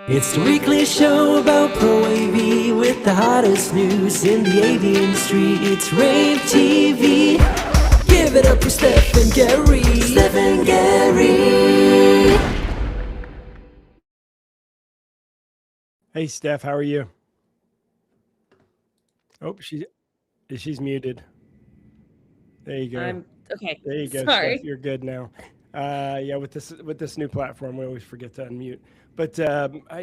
It's the weekly show about ProAV with the hottest news in the AV industry. It's rAVe TV. Give it up for Steph and Gary. Steph and Gary. Hey Steph, how are you? Oh, she's muted. There you go. Okay. There you go, Sorry. Steph. You're good now. Yeah, with this new platform, we always forget to unmute. But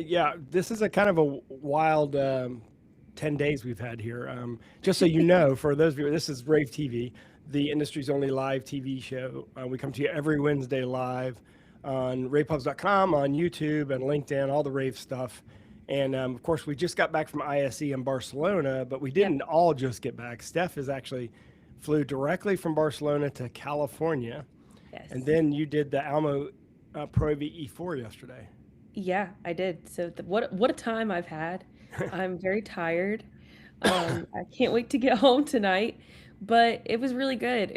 yeah, this is a kind of a wild 10 days we've had here. Just so you know, for those of you, this is rAVe TV, the industry's only live TV show. We come to you every Wednesday live on ravepubs.com, on YouTube and LinkedIn, all the rAVe stuff. And of course, we just got back from ISE in Barcelona, but we didn't all just get back. Steph is actually flew directly from Barcelona to California. Yes. And then you did the Almo ProAV E4 yesterday. Yeah, I did. So what a time I've had. I'm very tired. I can't wait to get home tonight, but it was really good.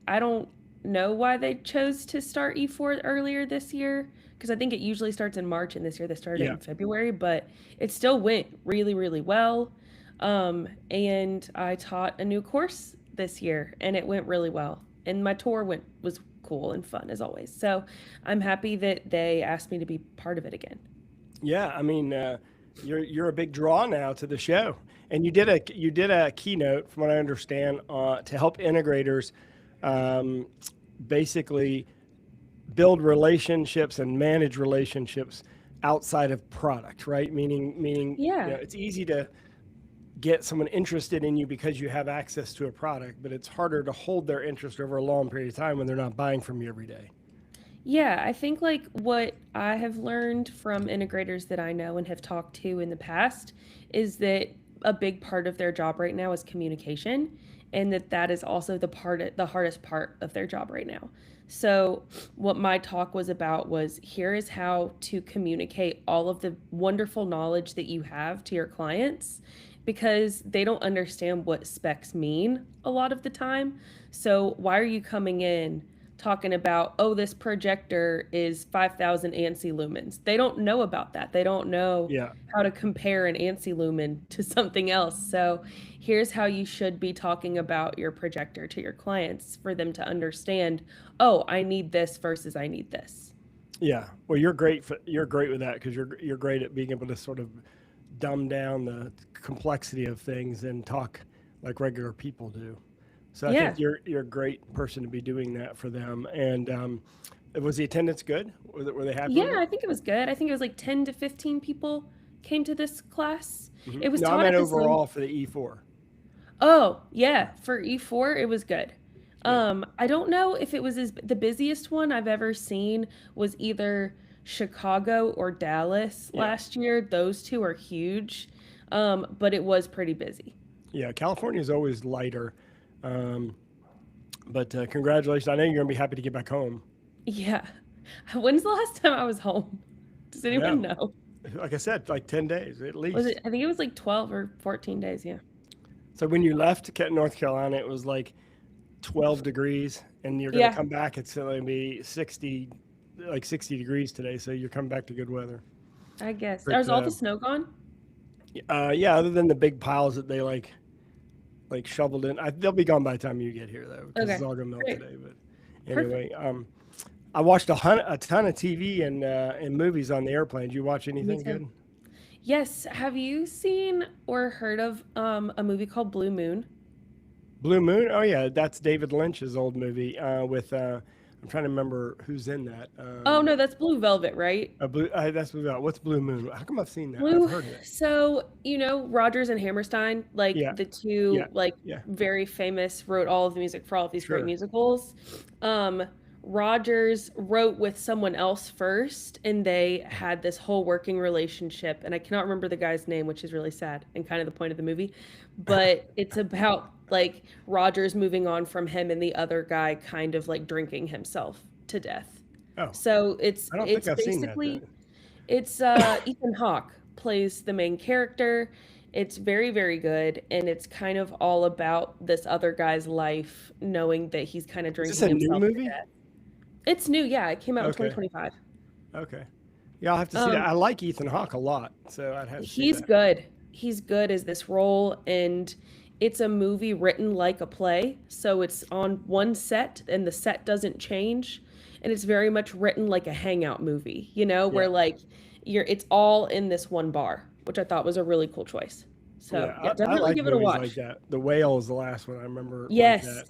I don't know why they chose to start E4 earlier this year, because I think it usually starts in March, and this year they started in February, but it still went really, really well. And I taught a new course this year, and it went really well. And my tour was cool and fun as always. So I'm happy that they asked me to be part of it again. Yeah, I mean, you're a big draw now to the show, and you did a keynote, from what I understand, to help integrators basically build relationships and manage relationships outside of product, right? Meaning, it's easy to get someone interested in you because you have access to a product, but it's harder to hold their interest over a long period of time when they're not buying from you every day. Yeah, I think like what I have learned from integrators that I know and have talked to in the past is that a big part of their job right now is communication, and that is also the hardest part of their job right now. So what my talk was about was, here is how to communicate all of the wonderful knowledge that you have to your clients, because they don't understand what specs mean a lot of the time. So why are you coming in talking about, oh, this projector is 5,000 ANSI lumens? They don't know about that. They don't know how to compare an ANSI lumen to something else. So here's how you should be talking about your projector to your clients for them to understand, oh, I need this versus I need this. Yeah, well, you're great with that, because you're great at being able to sort of dumb down the complexity of things and talk like regular people do. So I think you're a great person to be doing that for them. And was the attendance good? Were they happy? Yeah, I think it was good. I think it was like 10 to 15 people came to this class. Mm-hmm. It was taught I meant overall for the E4. Oh, yeah, for E4 it was good. I don't know if it was the busiest one I've ever seen was either Chicago or Dallas last year. Those two are huge, but it was pretty busy. Yeah, California is always lighter, but congratulations. I know you're going to be happy to get back home. Yeah. When's the last time I was home? Does anyone know? Like I said, like 10 days at least. I think it was like 12 or 14 days, yeah. So when you left North Carolina, it was like 12 degrees, and you're going to come back, it's going to be 60 degrees today, so you're coming back to good weather. I guess. Is all the snow gone? Yeah, other than the big piles that they like shoveled in. They'll be gone by the time you get here, though, because it's all going to melt today. But anyway, I watched a ton of TV and movies on the airplane. Did you watch anything good? Yes. Have you seen or heard of a movie called Blue Moon? Blue Moon? Oh, yeah. That's David Lynch's old movie with, I'm trying to remember who's in that. Oh, no, that's Blue Velvet, right? That's Blue Velvet. What's Blue Moon? How come I've seen that? I've heard of it. So, Rodgers and Hammerstein, the two, very famous, wrote all of the music for all of these great musicals. Rodgers wrote with someone else first, and they had this whole working relationship, and I cannot remember the guy's name, which is really sad and kind of the point of the movie, but it's about Rodgers moving on from him and the other guy kind of drinking himself to death. Oh, so it's basically it's Ethan Hawke plays the main character. It's very, very good, and it's kind of all about this other guy's life, knowing that he's kind of drinking himself to death. It's new, yeah. It came out in 2025. Okay. Yeah, I'll have to see that. I like Ethan Hawke a lot, so I'd have to see He's that. good. He's good as this role, and it's a movie written like a play. So it's on one set, and the set doesn't change, and it's very much written like a hangout movie. You know, Yeah. where like it's all in this one bar, which I thought was a really cool choice. So Yeah, yeah, I definitely like give it a movies like watch. that. The Whale is the last one I remember like Yes. that.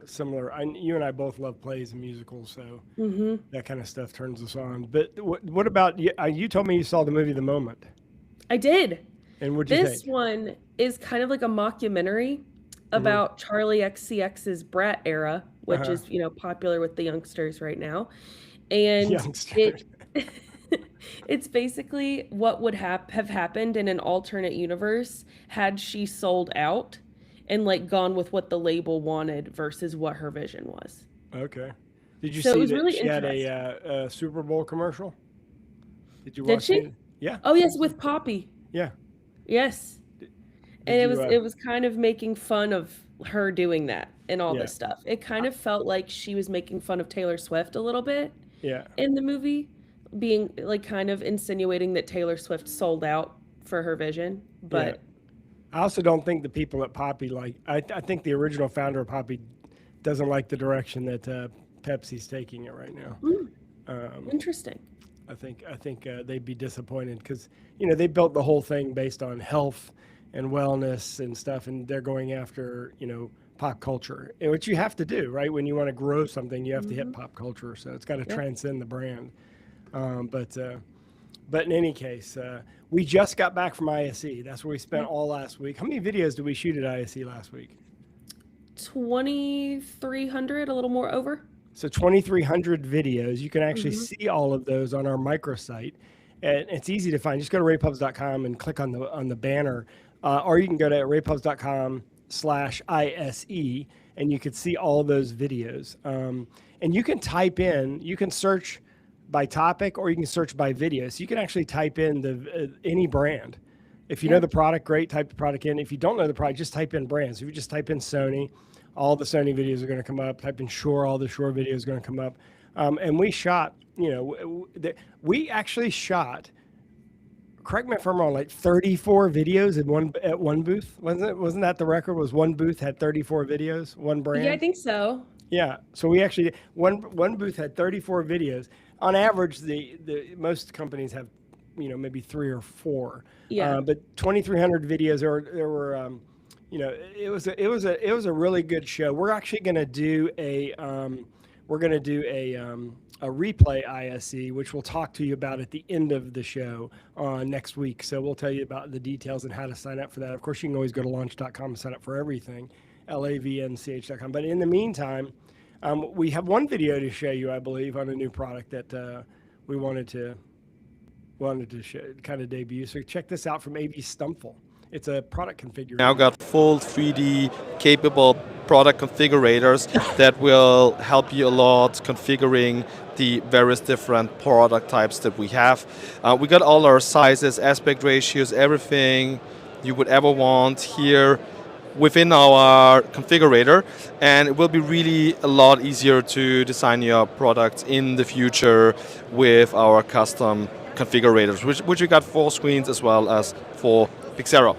Similar. You and I both love plays and musicals, so Mm-hmm. that kind of stuff turns us on. But what about you? You told me you saw the movie The Moment, I did. and what'd you This think? one is kind of like a mockumentary about Charlie XCX's Brat era, which Uh-huh. is, popular with the youngsters right now. And Youngster. it it's basically what would have happened in an alternate universe had she sold out and like gone with what the label wanted versus what her vision was. Okay. Did you So it see was that really she had interesting. a Super Bowl commercial? Did you Did watch she? it? Yeah. Oh yes, with Poppy. Yeah. Yes. And Did it you? was it was kind of making fun of her doing that and all Yeah. this stuff. It kind of felt like she was making fun of Taylor Swift a little bit Yeah. in the movie, being like kind of insinuating that Taylor Swift sold out for her vision. Yeah. But I also don't think the people at Poppy I think the original founder of Poppy doesn't like the direction that Pepsi's taking it right now. interesting. I think they'd be disappointed because they built the whole thing based on health and wellness and stuff, and they're going after pop culture, which you have to do, right? When you want to grow something, you have to hit pop culture, so it's got to Yeah. transcend the brand. But in any case, we just got back from ISE. That's where we spent all last week. How many videos did we shoot at ISE last week? 2,300, a little more over. So 2,300 videos. You can actually see all of those on our microsite. And it's easy to find. Just go to ravepubs.com and click on the banner. Or you can go to ravepubs.com/ISE and you can see all those videos. And you can type in, you can search by topic or you can search by video. So you can actually type in any brand. If you know the product, great, type the product in. If you don't know the product, just type in brands. If you just type in Sony, all the Sony videos are going to come up. Type in Shure, all the Shure videos are going to come up. And we shot, we actually shot, correct me if I'm wrong, like 34 videos at one booth. Wasn't that the record? Was one booth had 34 videos, one brand? Yeah, I think so. Yeah. So we actually, one booth had 34 videos. On average, the most companies have, maybe 3 or 4. Yeah. But 2,300 videos. There were, it was a really good show. We're actually going to do a replay ISE, which we'll talk to you about at the end of the show next week. So we'll tell you about the details and how to sign up for that. Of course, you can always go to launch.com and sign up for everything, lavnch.com. But in the meantime, we have one video to show you, I believe, on a new product that we wanted to show, kind of debut. So check this out from AV-SPL. It's a product configurator. Now got full 3D capable product configurators that will help you a lot configuring the various different product types that we have. We got all our sizes, aspect ratios, everything you would ever want here within our configurator, and it will be really a lot easier to design your products in the future with our custom configurators, which we got 4 screens as well as 4 Pixero.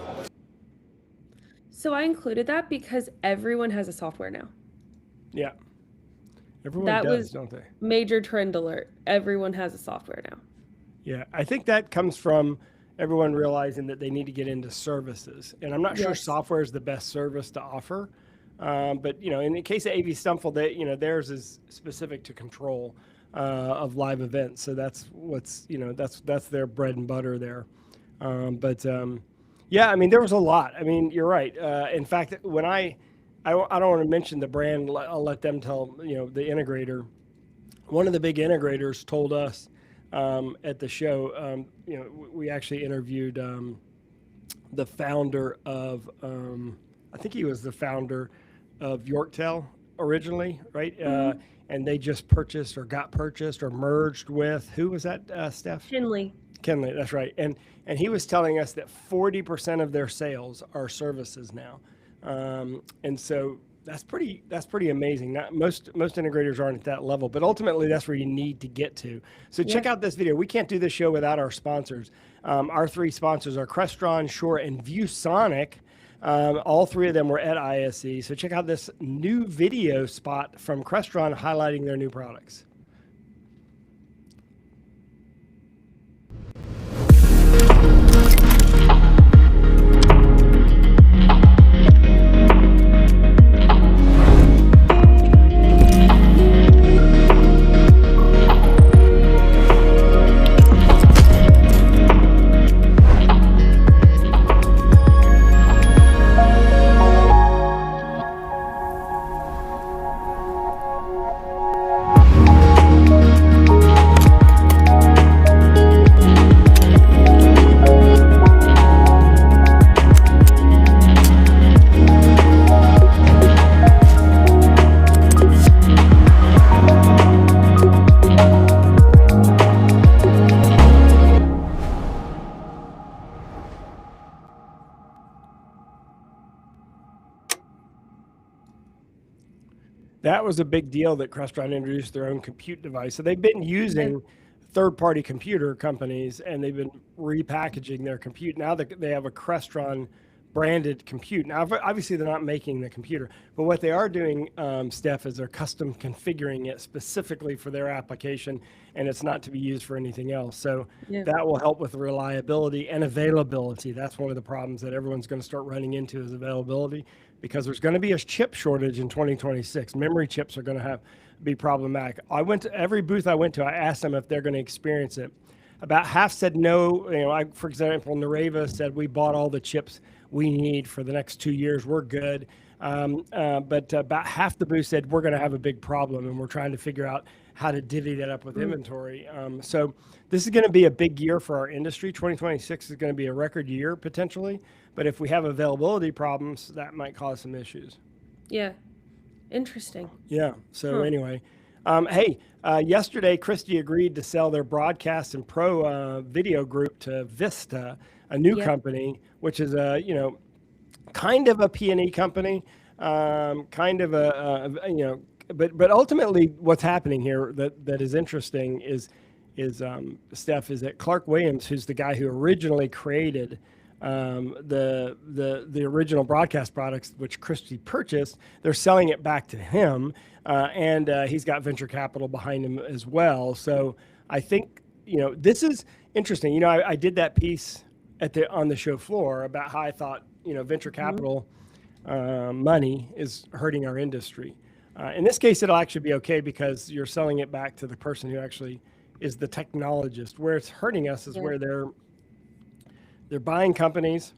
So I included that because everyone has a software now. Yeah. Everyone That does, was don't they? major trend alert. Everyone has a software now. Yeah, I think that comes from everyone realizing that they need to get into services. And I'm not sure Yes. software is the best service to offer. But, in the case of AV-SPL, theirs is specific to control of live events. So that's what's, that's their bread and butter there. Yeah, I mean, there was a lot. I mean, you're right. In fact, when I don't want to mention the brand, I'll let them tell, the integrator. One of the big integrators told us at the show, we actually interviewed the founder of, I think he was the founder of Yorktel originally, right? And they just purchased or got purchased or merged with, who was that, Steph? Kinley. Kinley, that's right. And he was telling us that 40% of their sales are services now. And so That's pretty amazing. Not most integrators aren't at that level, but ultimately that's where you need to get to. So check out this video. We can't do this show without our sponsors. Our three sponsors are Crestron, Shure, and ViewSonic. All three of them were at ISE. So check out this new video spot from Crestron highlighting their new products. That was a big deal that Crestron introduced their own compute device. So they've been using third-party computer companies, and they've been repackaging their compute. Now they have a Crestron branded compute. Now, obviously, they're not making the computer, but what they are doing, Steph, is they're custom configuring it specifically for their application, and it's not to be used for anything else. So that will help with reliability and availability. That's one of the problems that everyone's going to start running into is availability, because there's going to be a chip shortage in 2026. Memory chips are going to be problematic. I went to every booth I went to, I asked them if they're going to experience it. About half said no. For example, rAVe said we bought all the chips we need for the next 2 years. We're good. But about half the booth said we're going to have a big problem, and we're trying to figure out how to divvy that up with inventory. So this is going to be a big year for our industry. 2026 is going to be a record year potentially. But if we have availability problems, that might cause some issues. Yeah. Interesting. Yeah. So anyway, hey, yesterday Christie agreed to sell their broadcast and pro video group to Vista, a new company, which is a kind of a P&E company, kind of but ultimately what's happening here that is interesting is Steph, is that Clark Williams, who's the guy who originally created the original broadcast products, which Christie purchased, they're selling it back to him, and he's got venture capital behind him as well. So I think this is interesting. I did that piece on the show floor about how I thought venture capital money is hurting our industry. In this case, it'll actually be okay because you're selling it back to the person who actually is the technologist. Where it's hurting us is where they're buying companies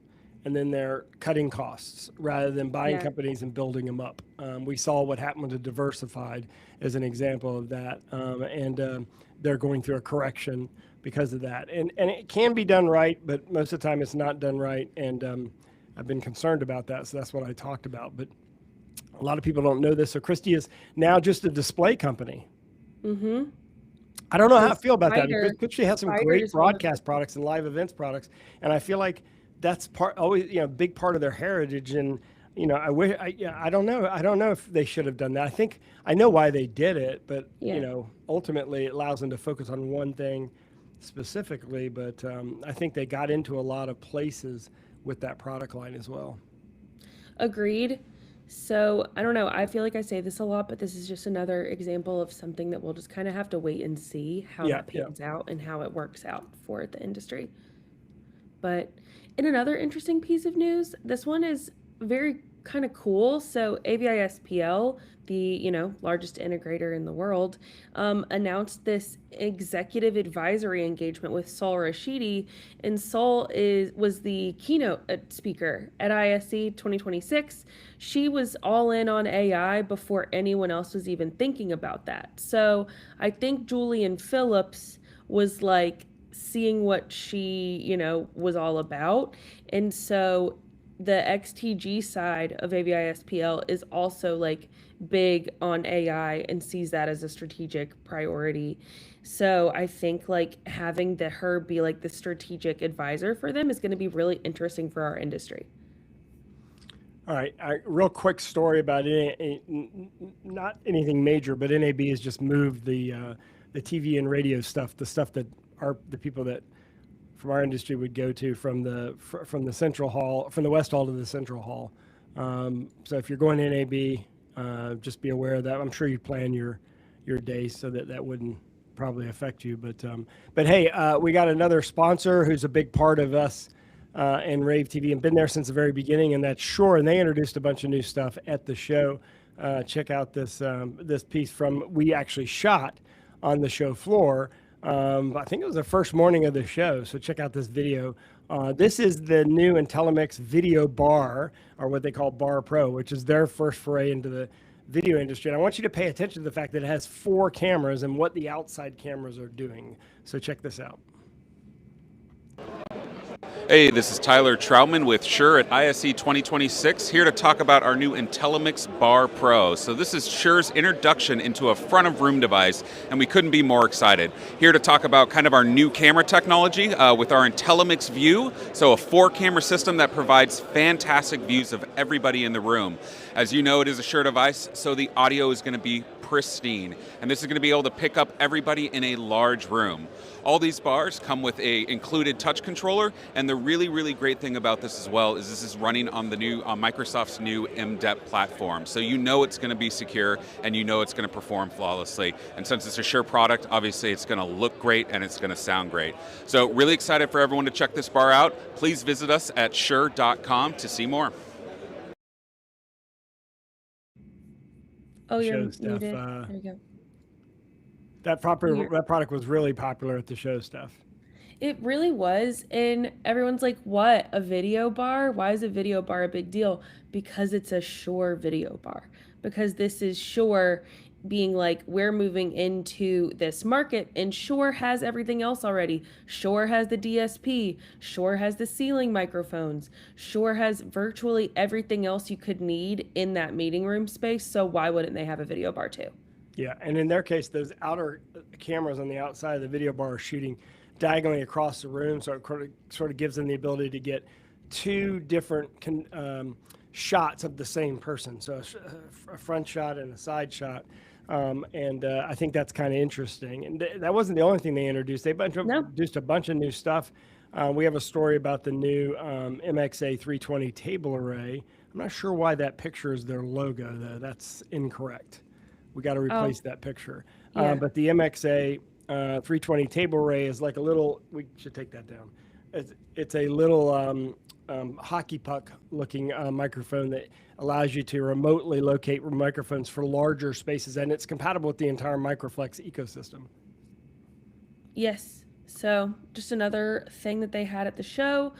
and then they're cutting costs rather than buying companies and building them up. We saw what happened with Diversified as an example of that. And they're going through a correction because of that. And it can be done right, but most of the time it's not done right. And I've been concerned about that. So that's what I talked about. But a lot of people don't know this. So Christie is now just a display company. Mm-hmm. I don't know how I feel about that, because Christie has some great broadcast products and live events products, and I feel like that's big part of their heritage. And I don't know if they should have done that. I know why they did it, but ultimately it allows them to focus on one thing specifically. But I think they got into a lot of places with that product line as well. Agreed. So I don't know. I feel like I say this a lot, but this is just another example of something that we'll just kind of have to wait and see how that pans out and how it works out for the industry. But in another interesting piece of news, this one is very kind of cool. So AV-SPL, the largest integrator in the world, announced this executive advisory engagement with Sol Rashidi, and Sol was the keynote speaker at ISE 2026. She was all in on AI before anyone else was even thinking about that. So I think Julian Phillips was like seeing what she was all about, and so the XTG side of AV-SPL is also like big on AI and sees that as a strategic priority. So I think like having her be like the strategic advisor for them is going to be really interesting for our industry. All right, real quick story about not anything major, but NAB has just moved the TV and radio stuff, the stuff that the people that from our industry would go to from the central hall, from the west hall to the central hall. So if you're going to NAB, just be aware of that. I'm sure you plan your days so that wouldn't probably affect you. But hey, we got another sponsor who's a big part of us and rAVe TV and been there since the very beginning, and that's Shure, and they introduced a bunch of new stuff at the show. Check out this piece we actually shot on the show floor. I think it was the first morning of the show, so check out this video. This is the new Intellimix Video Bar, or what they call Bar Pro, which is their first foray into the video industry. And I want you to pay attention to the fact that it has 4 cameras and what the outside cameras are doing. So check this out. Hey, this is Tyler Troutman with Shure at ISE 2026, here to talk about our new Intellimix Bar Pro. So this is Shure's introduction into a front-of-room device, and we couldn't be more excited. Here to talk about kind of our new camera technology with our Intellimix View, so a 4-camera system that provides fantastic views of everybody in the room. As you know, it is a Shure device, so the audio is going to be pristine, and this is going to be able to pick up everybody in a large room. All these bars come with a included touch controller, and the really, really great thing about this as well is this is running on the new Microsoft's new MDEP platform. So you know it's going to be secure, and you know it's going to perform flawlessly. And since it's a Shure product, obviously it's going to look great and it's going to sound great. So really excited for everyone to check this bar out. Please visit us at shure.com to see more. Oh, you're Show muted. stuff. There you go. That product was really popular at the show stuff. It really was. And everyone's like, what? A video bar? Why is a video bar a big deal? Because it's a Shure video bar. Because this is Shure being like, we're moving into this market, and Shure has everything else already. Shure has the DSP. Shure has the ceiling microphones. Shure has virtually everything else you could need in that meeting room space. So why wouldn't they have a video bar too? Yeah, and in their case, those outer cameras on the outside of the video bar are shooting diagonally across the room, so it sort of gives them the ability to get 2 different shots of the same person, so a front shot and a side shot. I think that's kind of interesting. And that wasn't the only thing they introduced. They introduced a bunch of new stuff. We have a story about the new MXA 320 table array. I'm not sure why that picture is their logo, though. That's incorrect. We got to replace that picture. Yeah. But the MXA 320 table array is like a little, we should take that down. It's a little hockey puck looking microphone that allows you to remotely locate microphones for larger spaces, and it's compatible with the entire Microflex ecosystem. Yes. So just another thing that they had at the show.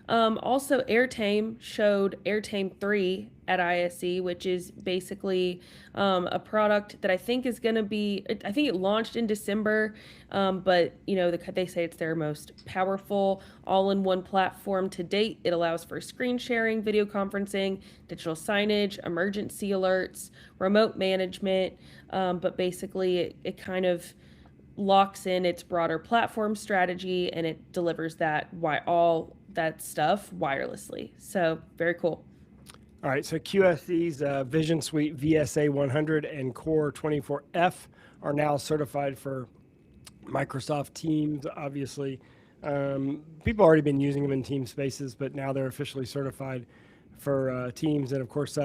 Also, Airtame showed Airtame 3 at ISE, which is basically a product that I think is going to be, I think it launched in December, but you know, they say it's their most powerful all-in-one platform to date. It allows for screen sharing, video conferencing, digital signage, emergency alerts, remote management, but basically it kind of locks in its broader platform strategy, and it delivers all that stuff wirelessly. So very cool. All right, so Q-SYS Vision Suite VSA 100 and Core 24F are now certified for Microsoft Teams, obviously. People already been using them in team spaces, but now they're officially certified for Teams. And of course,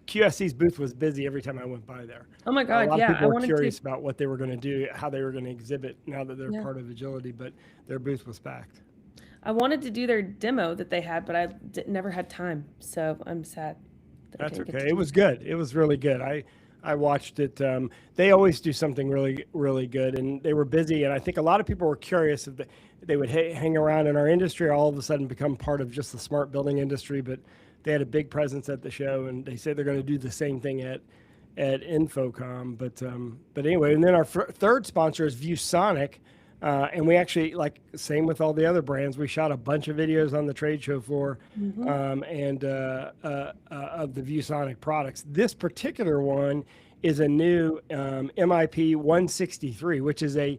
Q-SYS booth was busy every time I went by there. Oh my God, a lot yeah. of people were curious about what they were going to do, how they were going to exhibit now that they're part of Agility, but their booth was packed. I wanted to do their demo that they had, but I never had time. So I'm sad. That's okay. It was good. It was really good. I watched it. They always do something really, really good, and they were busy. And I think a lot of people were curious if they would hang around in our industry or all of a sudden become part of just the smart building industry. But they had a big presence at the show, and they say they're going to do the same thing at Infocom. But anyway, and then our third sponsor is ViewSonic. And we actually, like, same with all the other brands, we shot a bunch of videos on the trade show floor of the ViewSonic products. This particular one is a new MIP 163, which is a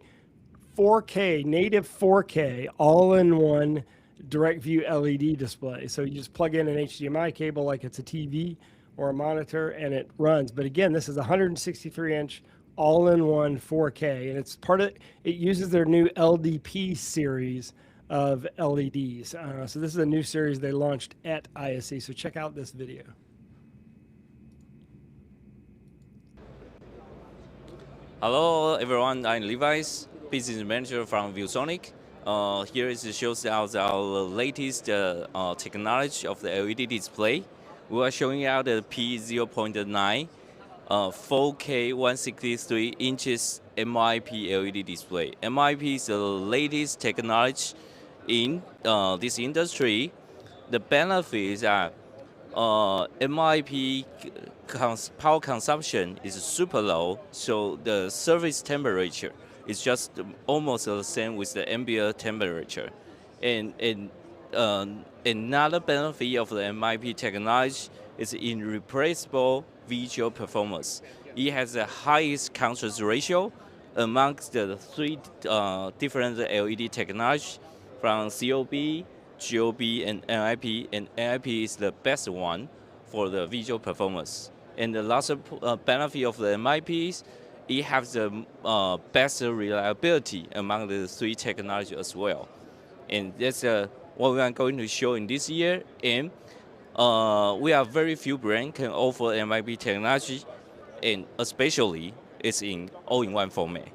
4K, native 4K, all-in-one direct view LED display. So you just plug in an HDMI cable like it's a TV or a monitor, and it runs. But again, this is a 163-inch all-in-one 4K, and it's part of it uses their new LDP series of LEDs. So this is a new series they launched at ISE. So check out this video. Hello everyone, I'm Levi's, business manager from ViewSonic. Here it shows out our latest technology of the LED display. We are showing out the P0.9 4K 163 inches MIP LED display. MIP is the latest technology in this industry. The benefits are MIP power consumption is super low, so the surface temperature is just almost the same with the ambient temperature. And another benefit of the MIP technology is irreplaceable visual performance. It has the highest contrast ratio amongst the three different LED technologies from COB, GOB, and NIP, and NIP is the best one for the visual performance. And the last benefit of the MIP is it has the best reliability among the three technologies as well. And that's what we are going to show in this year. And we have very few brands can offer MIP technology, and especially it's in all-in-one format.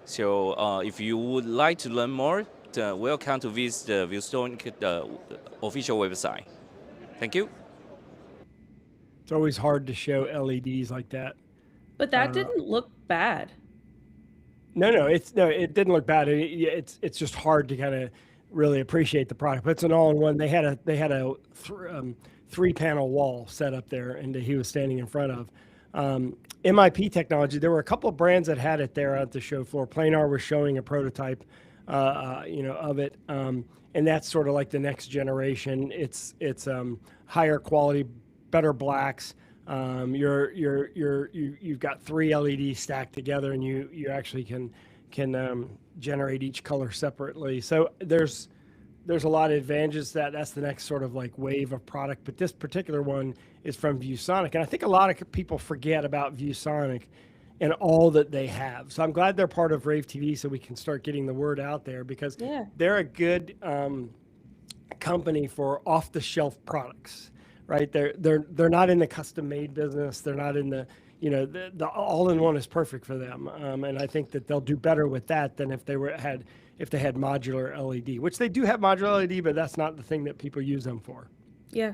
So if you would like to learn more, welcome to visit the ViewSonic official website. Thank you. It's always hard to show LEDs like that. But that didn't look bad. No, it didn't look bad. It's just hard to kind of really appreciate the product. But it's an all-in-one. They had a 3-panel wall set up there, and he was standing in front of. MIP technology. There were a couple of brands that had it there at the show floor. Planar was showing a prototype, of it, and that's sort of like the next generation. It's higher quality, better blacks. You've got 3 LEDs stacked together, and you actually can generate each color separately. So there's a lot of advantages. That's the next sort of like wave of product. But this particular one is from ViewSonic, and I think a lot of people forget about ViewSonic and all that they have. So I'm glad they're part of rAVe TV, so we can start getting the word out there, because they're a good company for off-the-shelf products. Right, they're not in the custom-made business. They're not in the the all-in-one is perfect for them, and I think that they'll do better with that than if they had modular LED, which they do have modular LED, but that's not the thing that people use them for. Yeah.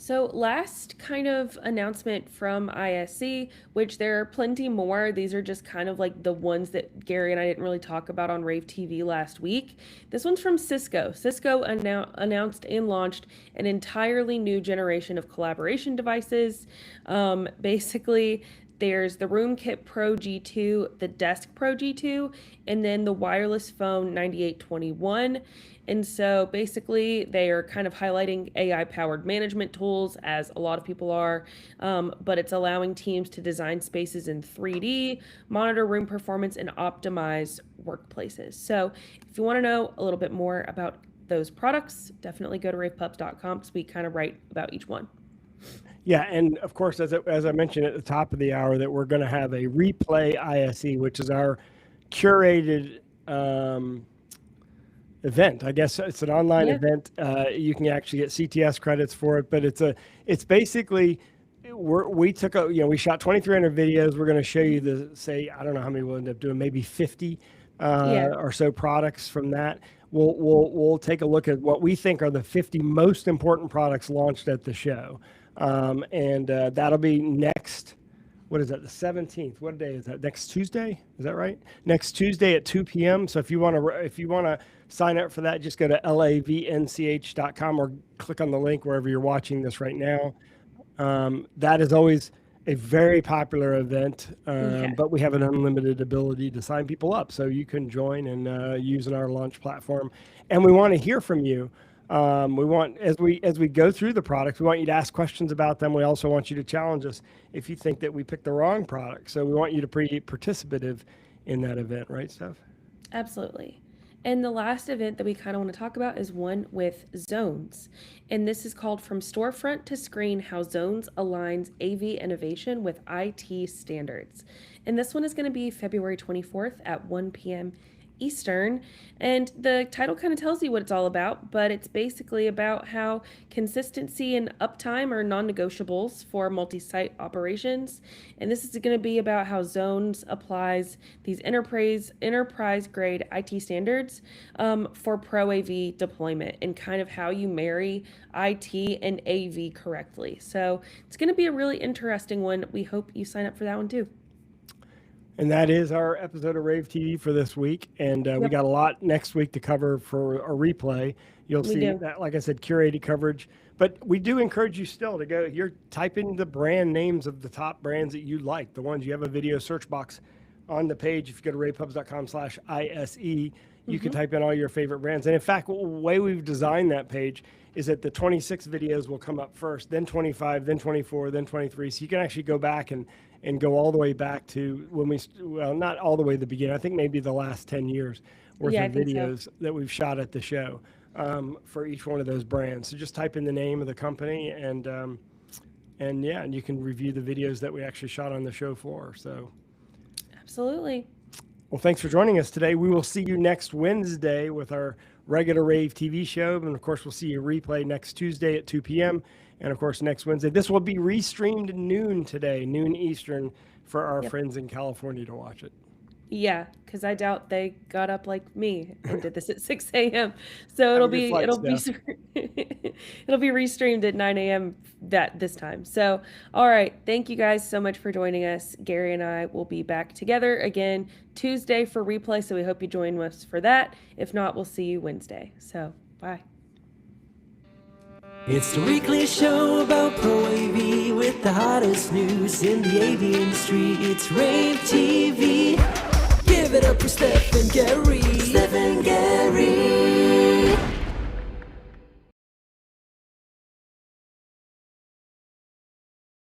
So last kind of announcement from ISE, which there are plenty more. These are just kind of like the ones that Gary and I didn't really talk about on rAVe TV last week. This one's from Cisco. Cisco announced and launched an entirely new generation of collaboration devices. Basically, there's the Room Kit Pro G2, the Desk Pro G2, and then the wireless phone 9821. And so basically they are kind of highlighting AI-powered management tools, as a lot of people are, but it's allowing teams to design spaces in 3D, monitor room performance, and optimize workplaces. So if you want to know a little bit more about those products, definitely go to ravepubs.com, because we kind of write about each one. Yeah, and of course, as I mentioned at the top of the hour, that we're going to have a Replay ISE, which is our curated event. I guess it's an online event. You can actually get CTS credits for it, but it's basically we shot 2,300 videos. We're going to show you I don't know how many we'll end up doing, maybe 50 or so products from that. We'll take a look at what we think are the 50 most important products launched at the show. And that'll be next, what is that, the 17th? What day is that? Next Tuesday? Is that right? Next Tuesday at 2 p.m. So if you want to sign up for that, just go to lavnch.com or click on the link wherever you're watching this right now. That is always a very popular event, but we have an unlimited ability to sign people up, so you can join and use our launch platform. And we want to hear from you. We want, as we go through the products, we want you to ask questions about them. We also want you to challenge us if you think that we picked the wrong product. So we want you to be participative in that event, right, Steph? Absolutely. And the last event that we kind of want to talk about is one with Zones. And this is called From Storefront to Screen, How Zones Aligns AV Innovation with IT Standards. And this one is going to be February 24th at 1 p.m. Eastern. And the title kind of tells you what it's all about, but it's basically about how consistency and uptime are non-negotiables for multi-site operations. And this is going to be about how Zones applies these enterprise grade IT standards for ProAV deployment, and kind of how you marry IT and AV correctly. So it's going to be a really interesting one. We hope you sign up for that one too. And that is our episode of rAVe TV for this week. And we got a lot next week to cover for a replay. You'll see that, like I said, curated coverage. But we do encourage you still to go, you're typing the brand names of the top brands that you like, the ones you have a video search box on the page. If you go to ravepubs.com/ISE, you can type in all your favorite brands. And in fact, the way we've designed that page is that the 26 videos will come up first, then 25, then 24, then 23. So you can actually go back and go all the way back to when well, not all the way to the beginning. I think maybe the last 10 years worth of videos that we've shot at the show for each one of those brands. So just type in the name of the company and you can review the videos that we actually shot on the show floor. So absolutely. Well, thanks for joining us today. We will see you next Wednesday with our regular rAVe TV show. And of course, we'll see you replay next Tuesday at 2 p.m. And of course, next Wednesday. This will be restreamed noon today, noon Eastern, for our friends in California to watch it. Yeah, because I doubt they got up like me and did this at 6 a.m. So it'll be restreamed at 9 a.m. this time. So all right, thank you guys so much for joining us. Gary and I will be back together again Tuesday for replay. So we hope you join us for that. If not, we'll see you Wednesday. So bye. It's the weekly show about ProAV with the hottest news in the AV industry. It's rAVe TV. Give it up for Steph and Gary.